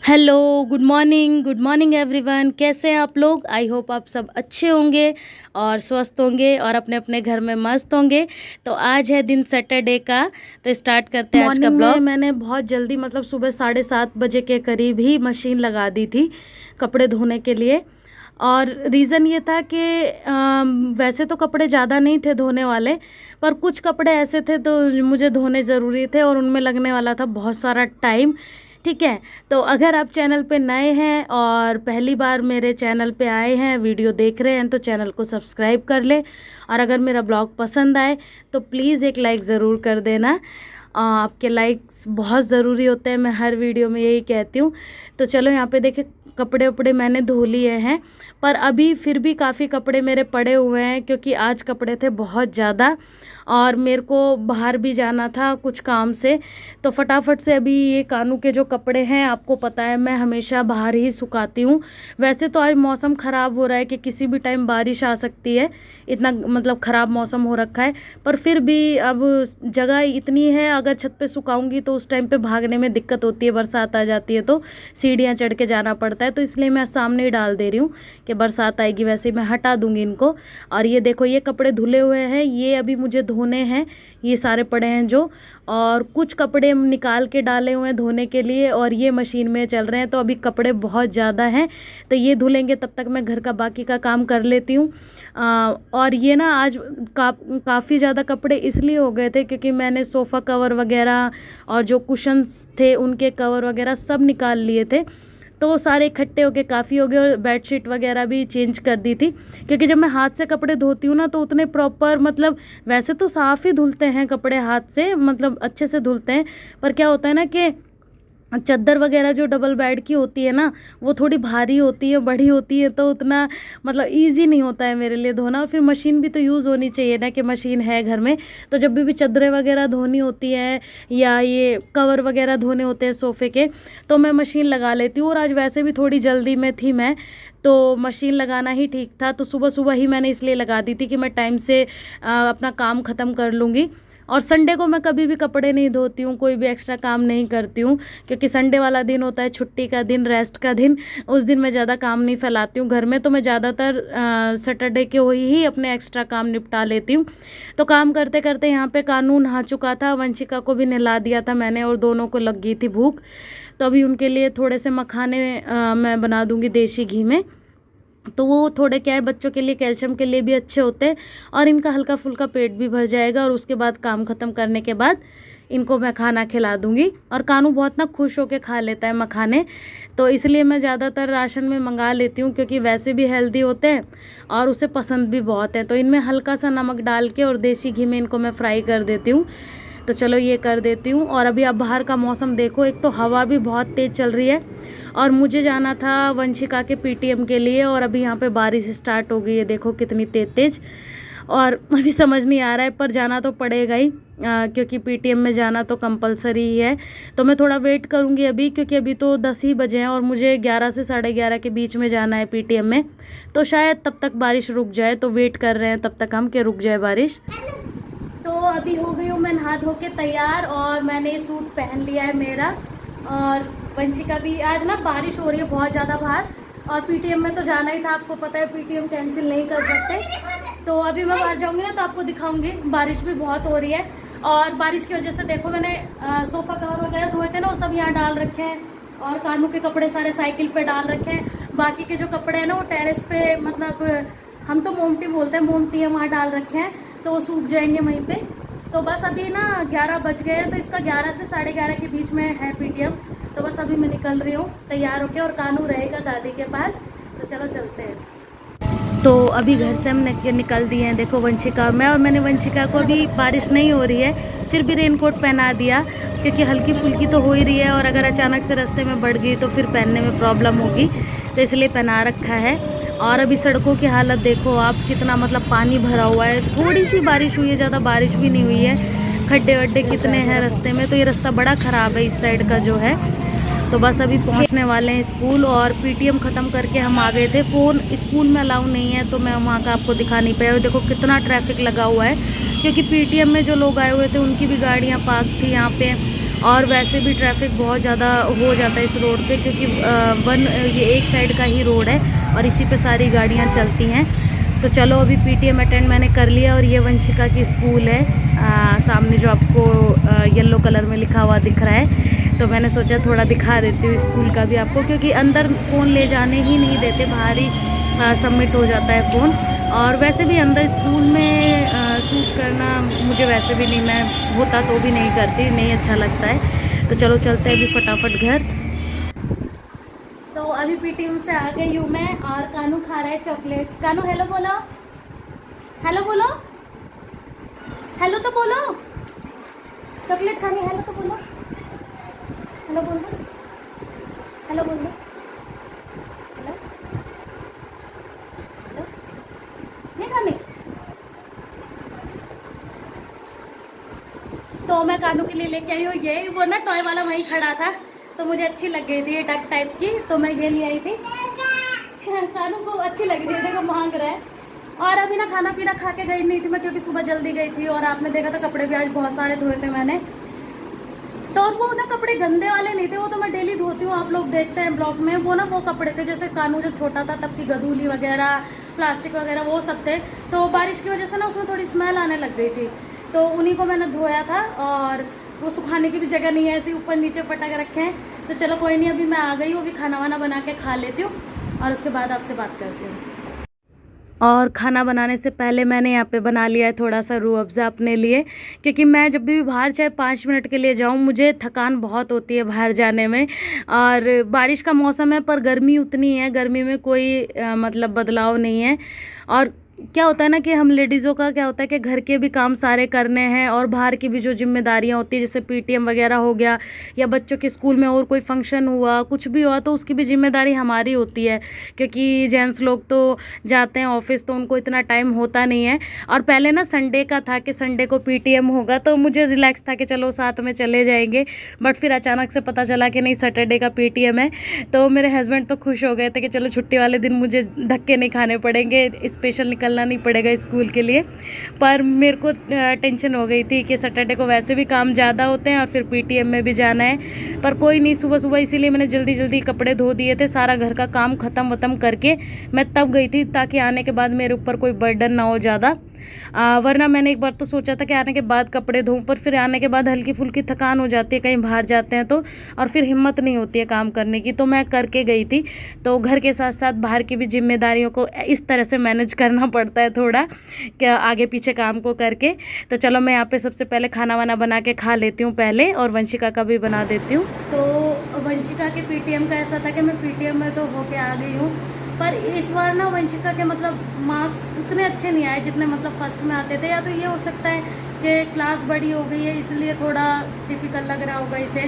Hello, good morning everyone. कैसे हैं आप लोग? आई होप आप सब अच्छे होंगे और स्वस्थ होंगे और अपने अपने घर में मस्त होंगे। तो आज है दिन सैटरडे का, तो स्टार्ट करते हैं आज का ब्लॉग। मैंने बहुत जल्दी मतलब सुबह 7:30 बजे के करीब ही मशीन लगा दी थी कपड़े धोने के लिए। और रीज़न ये था कि वैसे तो कपड़े ज़्यादा नहीं थे धोने वाले, पर कुछ कपड़े ऐसे थे तो मुझे धोने ज़रूरी थे और उनमें लगने वाला था बहुत सारा टाइम। ठीक है, तो अगर आप चैनल पे नए हैं और पहली बार मेरे चैनल पे आए हैं, वीडियो देख रहे हैं, तो चैनल को सब्सक्राइब कर लें। और अगर मेरा ब्लॉग पसंद आए तो प्लीज़ एक लाइक ज़रूर कर देना। आपके लाइक्स बहुत ज़रूरी होते हैं, मैं हर वीडियो में यही कहती हूँ। तो चलो यहाँ पे देखें, कपड़े वपड़े मैंने धो लिए हैं, पर अभी फिर भी काफ़ी कपड़े मेरे पड़े हुए हैं क्योंकि आज कपड़े थे बहुत ज़्यादा और मेरे को बाहर भी जाना था कुछ काम से। तो फटाफट से अभी ये कानू के जो कपड़े हैं, आपको पता है मैं हमेशा बाहर ही सुखाती हूँ। वैसे तो आज मौसम ख़राब हो रहा है कि किसी भी टाइम बारिश आ सकती है, इतना मतलब ख़राब मौसम हो रखा है। पर फिर भी अब जगह इतनी है, अगर छत पे सुखाऊंगी तो उस टाइम पे भागने में दिक्कत होती है, बरसात आ जाती है तो सीढ़ियाँ चढ़ के जाना पड़ता है। तो इसलिए मैं सामने ही डाल दे रही हूँ कि बरसात आएगी, वैसे ही मैं हटा दूँगी इनको। और ये देखो, ये कपड़े धुले हुए हैं, ये अभी मुझे धोने हैं, ये सारे पड़े हैं जो। और कुछ कपड़े निकाल के डाले हुए हैं धोने के लिए और ये मशीन में चल रहे हैं, तो अभी कपड़े बहुत ज़्यादा हैं। तो ये धुलेंगे तब तक मैं घर का बाकी का काम कर लेती हूँ। और ये ना आज काफ़ी ज़्यादा कपड़े इसलिए हो गए थे क्योंकि मैंने सोफ़ा कवर वगैरह और जो कुशन्स थे उनके कवर वगैरह सब निकाल लिए थे, तो वो सारे इकट्ठे होके काफ़ी हो गए। और बेडशीट वगैरह भी चेंज कर दी थी क्योंकि जब मैं हाथ से कपड़े धोती हूँ ना तो उतने प्रॉपर मतलब वैसे तो साफ़ ही धुलते हैं कपड़े हाथ से, मतलब अच्छे से धुलते हैं, पर क्या होता है ना कि चादर वगैरह जो डबल बेड की होती है ना, वो थोड़ी भारी होती है, बड़ी होती है, तो उतना मतलब इजी नहीं होता है मेरे लिए धोना। और फिर मशीन भी तो यूज़ होनी चाहिए ना, कि मशीन है घर में, तो जब भी चादरें वगैरह धोनी होती है या ये कवर वगैरह धोने होते हैं सोफ़े के, तो मैं मशीन लगा लेती हूँ। और आज वैसे भी थोड़ी जल्दी में थी मैं, तो मशीन लगाना ही ठीक था। तो सुबह सुबह ही मैंने इसलिए लगा दी थी कि मैं टाइम से अपना काम ख़त्म कर लूँगी। और संडे को मैं कभी भी कपड़े नहीं धोती हूँ, कोई भी एक्स्ट्रा काम नहीं करती हूँ, क्योंकि संडे वाला दिन होता है छुट्टी का दिन, रेस्ट का दिन। उस दिन मैं ज़्यादा काम नहीं फैलाती हूँ घर में, तो मैं ज़्यादातर सैटरडे के ही अपने एक्स्ट्रा काम निपटा लेती हूँ। तो काम करते करते यहाँ पे कानू नहा चुका था, वंशिका को भी नहला दिया था मैंने, और दोनों को लग गई थी भूख। तो अभी उनके लिए थोड़े से मखाने मैं बना दूँगी देसी घी में, तो वो थोड़े क्या है, बच्चों के लिए कैल्शियम के लिए भी अच्छे होते हैं और इनका हल्का फुल्का पेट भी भर जाएगा। और उसके बाद काम ख़त्म करने के बाद इनको मैं खाना खिला दूँगी। और कानू बहुत ना खुश होकर खा लेता है मखाने, तो इसलिए मैं ज़्यादातर राशन में मंगा लेती हूँ क्योंकि वैसे भी हेल्दी होते हैं और उसे पसंद भी बहुत है। तो इनमें हल्का सा नमक डाल के और देसी घी में इनको मैं फ्राई कर देती हूँ। तो चलो ये कर देती हूँ। और अभी आप बाहर का मौसम देखो, एक तो हवा भी बहुत तेज़ चल रही है और मुझे जाना था वंशिका के पीटीएम के लिए, और अभी यहाँ पे बारिश स्टार्ट हो गई है, देखो कितनी तेज़। और अभी समझ नहीं आ रहा है, पर जाना तो पड़ेगा ही क्योंकि पीटीएम में जाना तो कंपलसरी ही है। तो मैं थोड़ा वेट करूँगी अभी, क्योंकि अभी तो 10 ही बजे हैं और मुझे 11 से 11:30 के बीच में जाना है पीटीएम में, तो शायद तब तक बारिश रुक जाए। तो वेट कर रहे हैं तब तक हम कि रुक जाए बारिश। तो अभी हो गई हूँ मैं नहा धो के तैयार और मैंने सूट पहन लिया है मेरा, और वंशिका भी। आज ना बारिश हो रही है बहुत ज़्यादा बाहर, और पीटीएम में तो जाना ही था, आपको पता है पीटीएम कैंसिल नहीं कर सकते। तो अभी मैं बाहर जाऊँगी ना तो आपको दिखाऊंगी, बारिश भी बहुत हो रही है। और बारिश की वजह से देखो, मैंने सोफ़ा कवर वगैरह धोए थे ना, वो सब यहाँ डाल रखे हैं, और कानू के कपड़े सारे साइकिल पे डाल रखे हैं। बाकी के जो कपड़े हैं ना वो टेरेस पे, मतलब हम तो मोमटी बोलते हैं, मोमटी है, वहाँ डाल रखे हैं, तो वो सूख जाएंगे वहीं पे। तो बस अभी ना 11 बज गए हैं, तो इसका 11 से 11:30 के बीच में है पीटीएम। तो बस अभी मैं निकल रही हूँ तैयार होके, और कानू रहेगा दादी के पास। तो चलो चलते हैं। तो अभी घर से हम निकल दिए हैं, देखो वंशिका और मैं। और मैंने वंशिका को, अभी बारिश नहीं हो रही है फिर भी रेनकोट पहना दिया, क्योंकि हल्की फुल्की तो हो ही रही है, और अगर अचानक से रास्ते में बढ़ गई तो फिर पहनने में प्रॉब्लम होगी, तो इसलिए पहना रखा है। और अभी सड़कों की हालत देखो आप, कितना मतलब पानी भरा हुआ है। थोड़ी सी बारिश हुई है, ज़्यादा बारिश भी नहीं हुई है। खड्डे वड्डे कितने हैं रास्ते में, तो ये रास्ता बड़ा ख़राब है इस साइड का जो है। तो बस अभी पहुंचने वाले हैं स्कूल, और पीटीएम ख़त्म करके हम आ गए थे। फ़ोन स्कूल में अलाउ नहीं है, तो मैं वहाँ का आपको दिखा नहीं पाया। और देखो कितना ट्रैफिक लगा हुआ है, क्योंकि पीटीएम में जो लोग आए हुए थे उनकी भी गाड़ियाँ पार्क थी यहाँ पे, और वैसे भी ट्रैफिक बहुत ज़्यादा हो जाता है इस रोड पे, क्योंकि ये एक साइड का ही रोड है और इसी पे सारी गाड़ियाँ चलती हैं। तो चलो अभी पीटीएम अटेंड मैंने कर लिया और ये वंशिका की स्कूल है, सामने जो आपको येलो कलर में लिखा हुआ दिख रहा है। तो मैंने सोचा थोड़ा दिखा देती हूँ स्कूल का भी आपको, क्योंकि अंदर फ़ोन ले जाने ही नहीं देते, बाहर ही सबमिट हो जाता है फ़ोन। और वैसे भी अंदर स्कूल में शूट करना मुझे वैसे भी नहीं, मैं होता तो भी नहीं करती, नहीं अच्छा लगता है। तो चलो चलते हैं अभी फटाफट घर। तो अभी पीटीएम से आ गई हूँ मैं और कानू खा रहा है चॉकलेट। कानू हेलो बोलो, हेलो बोलो, हेलो तो बोलो, चॉकलेट खानी, हेलो तो बोलो, हेलो बोल दो, हेलो बोल दो, हेलो हेलो, नहीं खानी। तो मैं कानू के लिए लेके आई हूँ ये, वो ना टॉय वाला वहीं खड़ा था तो मुझे अच्छी लग गई थी ये डक टाइप की, तो मैं ये ले आई थी। कानू को अच्छी लग रही है, देखो मांग रहा है। और अभी ना खाना पीना खा के गई नहीं थी मैं, क्योंकि सुबह जल्दी गई थी और आपने देखा था कपड़े भी आज बहुत सारे धोए थे मैंने। तो वो ना कपड़े गंदे वाले नहीं थे, वो तो मैं डेली धोती हूँ, आप लोग देखते हैं ब्लॉग में। वो ना वो कपड़े थे जैसे कानू जब छोटा था तब की गदूली वगैरह, प्लास्टिक वगैरह वो सब थे। तो बारिश की वजह से ना उसमें थोड़ी स्मेल आने लग गई थी, तो उन्हीं को मैंने धोया था। और वो सुखाने की भी जगह नहीं है, ऐसे ऊपर नीचे पटक रखे हैं। तो चलो कोई नहीं, अभी मैं आ गई हूँ, अभी खाना वाना बना के खा लेती हूँ और उसके बाद आपसे बात करती हूँ। और खाना बनाने से पहले मैंने यहाँ पे बना लिया है थोड़ा सा रूह अफ़ज़ा अपने लिए, क्योंकि मैं जब भी बाहर चाहे 5 मिनट के लिए जाऊँ मुझे थकान बहुत होती है बाहर जाने में। और बारिश का मौसम है पर गर्मी उतनी है, गर्मी में कोई मतलब बदलाव नहीं है। और क्या होता है ना कि हम लेडीज़ों का क्या होता है कि घर के भी काम सारे करने हैं और बाहर की भी जो जिम्मेदारियां होती है, जैसे पीटीएम वगैरह हो गया या बच्चों के स्कूल में और कोई फंक्शन हुआ, कुछ भी हुआ, तो उसकी भी जिम्मेदारी हमारी होती है, क्योंकि जेंट्स लोग तो जाते हैं ऑफिस तो उनको इतना टाइम होता नहीं है। और पहले ना संडे का था कि संडे को पीटीएम होगा, तो मुझे रिलैक्स था कि चलो साथ में चले जाएंगे। बट फिर अचानक से पता चला कि नहीं, सैटरडे का पीटीएम है। तो मेरे हस्बैंड तो खुश हो गए थे कि चलो छुट्टी वाले दिन मुझे धक्के नहीं खाने पड़ेंगे, स्पेशल निकलना नहीं पड़ेगा स्कूल के लिए। पर मेरे को टेंशन हो गई थी कि सैटरडे को वैसे भी काम ज़्यादा होते हैं और फिर पीटीएम में भी जाना है। पर कोई नहीं, सुबह सुबह इसीलिए मैंने जल्दी जल्दी कपड़े धो दिए थे, सारा घर का काम ख़त्म करके मैं तब गई थी, ताकि आने के बाद मेरे ऊपर कोई बर्डन ना हो ज़्यादा। वरना मैंने एक बार तो सोचा था कि आने के बाद कपड़े धोऊं, पर फिर आने के बाद हल्की फुल्की थकान हो जाती है कहीं बाहर जाते हैं तो, और फिर हिम्मत नहीं होती है काम करने की, तो मैं करके गई थी। तो घर के साथ साथ बाहर की भी जिम्मेदारियों को इस तरह से मैनेज करना पड़ता है थोड़ा, क्या आगे पीछे काम को करके। तो चलो मैं यहाँ पे सबसे पहले खाना वाना बना के खा लेती हूँ पहले, और वंशिका का भी बना देती हूँ। तो वंशिका के पीटीएम का ऐसा था कि मैं पीटीएम में तो होके आ गई हूँ, पर इस बार ना वंशिका के मतलब मार्क्स उतने अच्छे नहीं आए जितने मतलब फर्स्ट में आते थे। या तो ये हो सकता है कि क्लास बड़ी हो गई है इसलिए थोड़ा टिपिकल लग रहा होगा इसे,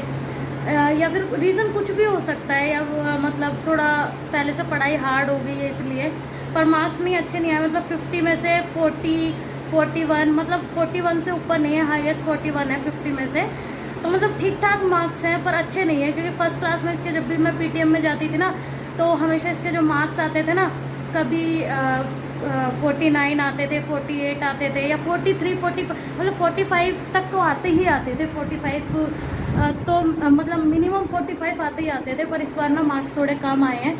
या फिर रीज़न कुछ भी हो सकता है, या मतलब थोड़ा पहले से पढ़ाई हार्ड हो गई है इसलिए। पर मार्क्स नहीं अच्छे नहीं आए, मतलब 50 में से 41, मतलब 41 से ऊपर नहीं है, हाईएस्ट 41 है 50 में से। तो मतलब ठीक ठाक मार्क्स हैं पर अच्छे नहीं है, क्योंकि फर्स्ट क्लास में इसके जब भी मैं पीटीएम में जाती थी ना, तो हमेशा इसके जो मार्क्स आते थे ना, कभी 49 आते थे, 48 आते थे, या 43, 40, मतलब 45 तक तो आते ही आते थे। 45 तो मतलब मिनिमम 45 आते ही आते थे। पर इस बार ना मार्क्स थोड़े कम आए हैं,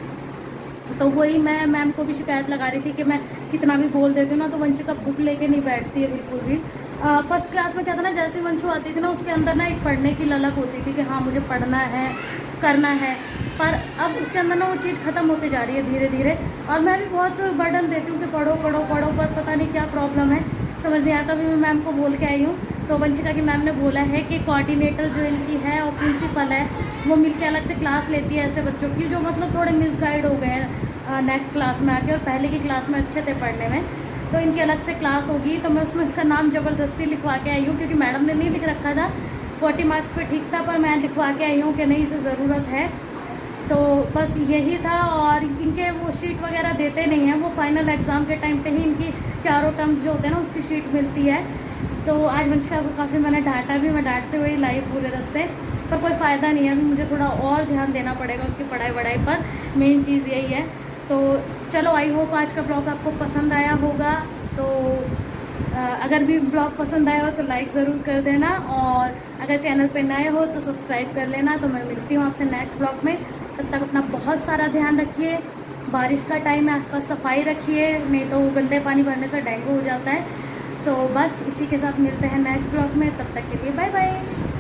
तो वही मैं मैम को भी शिकायत लगा रही थी कि मैं कितना भी बोल देती हूँ ना, तो वंशिका बुक लेके नहीं बैठती है बिल्कुल भी। फर्स्ट क्लास में क्या था ना, जैसे वंशु आती थी ना, उसके अंदर ना एक पढ़ने की ललक होती थी कि हाँ मुझे पढ़ना है, करना है। पर अब उसके अंदर ना वो चीज़ ख़त्म होती जा रही है धीरे धीरे। और मैं भी बहुत बर्डन देती हूँ कि पढ़ो पढ़ो पढ़ो, पर पता नहीं क्या प्रॉब्लम है, समझ नहीं आता। अभी मैं मैम को बोल के आई हूँ, तो वंशिका की मैम ने बोला है कि कोऑर्डिनेटर जो इनकी है और प्रिंसिपल है, वो मिलकर अलग से क्लास लेती है ऐसे बच्चों की जो मतलब थोड़े मिसगाइड हो गए हैं नेक्स्ट क्लास में आके, और पहले की क्लास में अच्छे थे पढ़ने में। तो इनकी अलग से क्लास होगी, तो मैं उसमें इसका नाम ज़बरदस्ती लिखवा के आई हूँ, क्योंकि मैडम ने नहीं लिख रखा था। 40 मार्क्स पे ठीक था, पर मैं लिखवा के आई हूँ कि नहीं, इसे ज़रूरत है। तो बस यही था। और इनके वो शीट वगैरह देते नहीं हैं, वो फाइनल एग्ज़ाम के टाइम पे ही इनकी चारों टर्म्स जो होते हैं ना उसकी शीट मिलती है। तो आज वंशिका को काफ़ी मैंने डांटा भी, मैं डांटते हुए लाई पूरे रास्ते, पर कोई फ़ायदा नहीं है। अभी मुझे थोड़ा और ध्यान देना पड़ेगा उसकी पढ़ाई वढ़ाई पर, मेन चीज़ यही है। तो चलो, आई होप आज का ब्लॉग आपको पसंद आया होगा। तो अगर भी ब्लॉग पसंद आया हो तो लाइक ज़रूर कर देना, और अगर चैनल पे नए हो तो सब्सक्राइब कर लेना। तो मैं मिलती हूँ आपसे नेक्स्ट ब्लॉग में। तब तक अपना बहुत सारा ध्यान रखिए। बारिश का टाइम है, आसपास सफाई रखिए, नहीं तो गंदे पानी भरने से डेंगू हो जाता है। तो बस इसी के साथ मिलते हैं नेक्स्ट ब्लॉग में। तब तक के लिए बाय बाय।